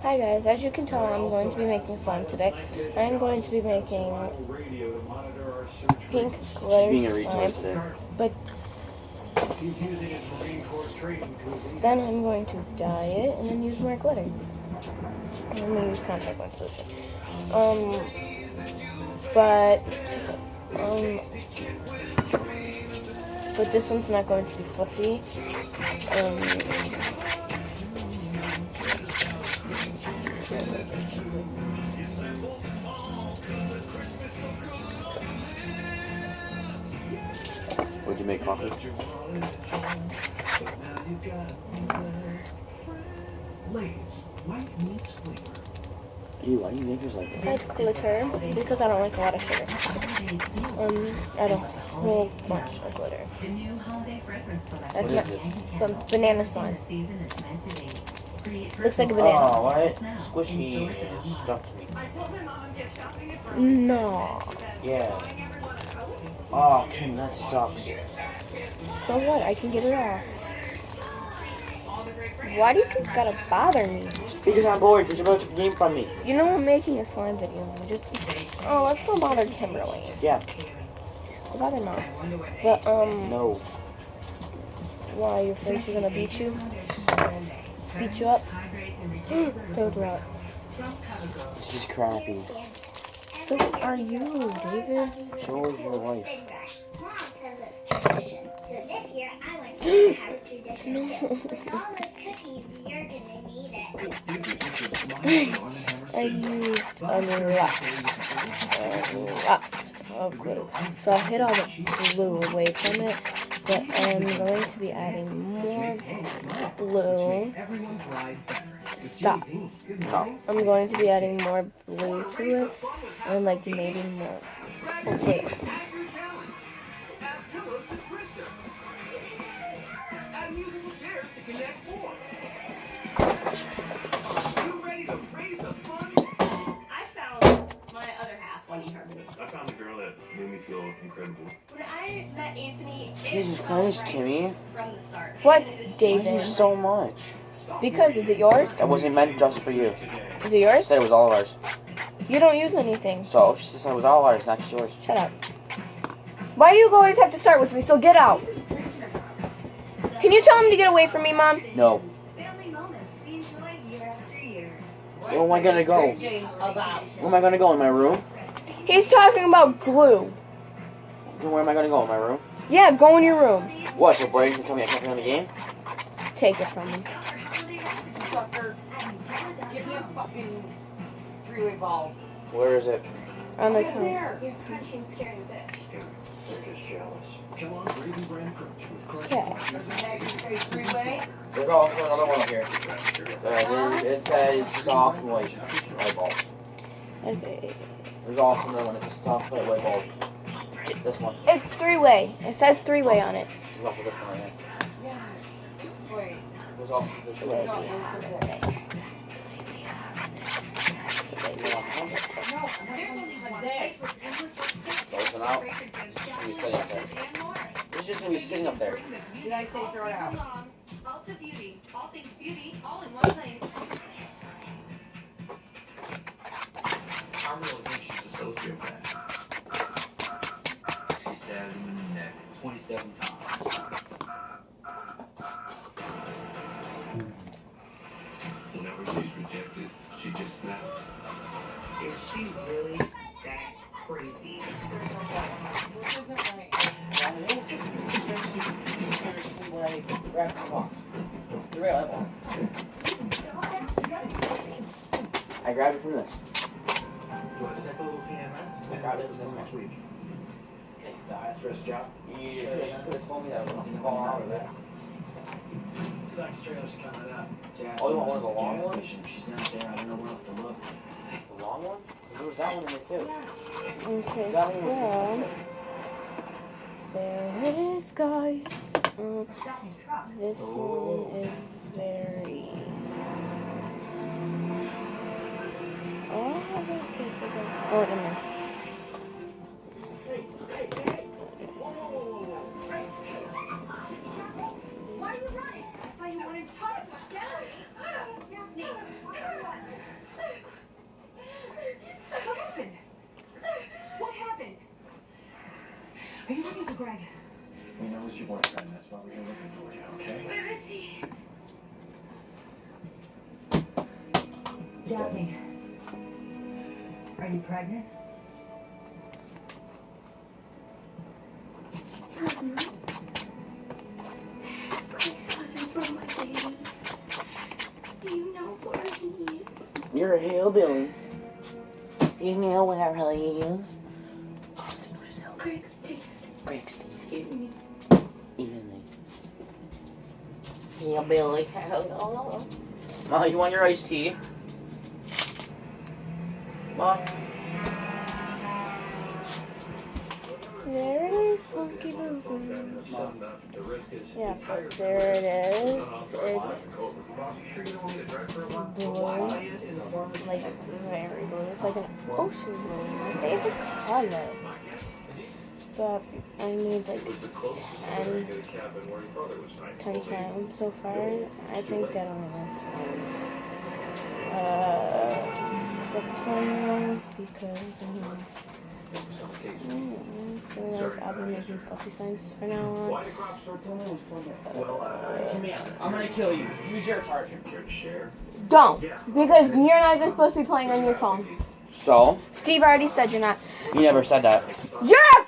Hi guys, as you can tell, I'm going to be making slime today. I'm going to be making pink glitter slime, but then I'm going to dye it and then use more glitter. I'm going to use contact lens solution. But this one's not going to be fluffy. Would you make coffee? Why do you make yours like that? I like glitter because I don't like a lot of sugar. I don't whole bunch of glitter. That's What is it? Banana slime. Looks like a banana. Oh, what? Squishy stuck to me. No. Yeah. Oh, Kim, that sucks. So what? I can get it off. Why do you gotta bother me? Because I'm bored, because you're about to take the game from me. You know I'm making a slime video. Let's not bother Kimberly. Yeah. I'd rather not. But, No. why, you're afraid she's gonna beat you? Beat you up? That was a lot. This is crappy. So are you, David? So is your wife. I used a lot of glue. So I hid all the glue away from it, but I'm going to be adding more glue. Stop. No. I'm going to be adding more glue to it, and like maybe more glue. I found a girl that made me feel incredible. When I met Anthony, Jesus Christ, Kimmy. from the start. What, Thank you David? so much. Because, is it yours? That wasn't meant just for you. Is it She yours? said it was all of ours. You don't use anything. So, she said it was all of ours, not just yours. Shut up. Why do you always have to start with me? So get out. Can you tell him to get away from me, Mom? No. Family moments we enjoyed year after year. Where am I gonna go? Where am I gonna go? In my room? He's talking about glue. Where am I gonna go? In my room? Yeah, go in your room. What, so Brady can tell me I can't play on the game? Take it from him. Sucker. Give me a fucking three-way ball. Where is it? On the Right tongue. there. You're crunching scaring fish. They're just jealous. Come on, Gravy Brand Crunch with Crunch. Okay. There's a Hager's three-way. There's also another one here. It says soft white balls. Okay. There's also another one that says soft white balls. This one. It's three-way. It says three-way on it. There's also this one right here. Yeah. Wait. There's also this one. No, look at this. No, there's something like this. Open out. It's gonna be sitting up there. It's just gonna be sitting up there. Did I say throw it out? Ulta Beauty. All things beauty, all in one place. I really think she's a sociopath. She stabbed him in the neck 27 times. Whenever she's rejected, she just snaps. Is she really that crazy? This isn't right. Yeah, it is. Seriously, when I grab the box. It's the real apple. I grabbed it from this. What is that, the little PMS? I got it This next week. Hey, it's a high stress job. You could have told me that I was gonna fall out of this. Sucks trailer's coming up. Oh, you want one of the long ones? She's not there. I don't know where else to look. The long one? 'Cause there was that one in there too. Okay. That one was Well, there it is, guys. This one is very... Oh, never mind. Why are you running? I thought you wanted to talk about Gary. Nate, Are you looking for Greg? We know it's your boyfriend. That's why we're here looking for you, okay? Where is he? Daphne, are you pregnant? Greg's hunting for my baby. Do you know where he is? You're a hillbilly. You know where he is. Greg's dead. Greg's Give me. evening. Hillbilly. Ma, you want your iced tea? Ma? There it is, Funky Boo Boo. Yeah, there it is. It's blue. Like, very blue. It's like an ocean blue. My favorite color. But I made like 10 sounds so far. I think that only works. Focus on now because so like I'll be making puppy signs for now on. Come here. I'm gonna kill you. Use your charger. Don't, because you're not even supposed to be playing on your phone. So? Steve already said you're not. You never said that. You're a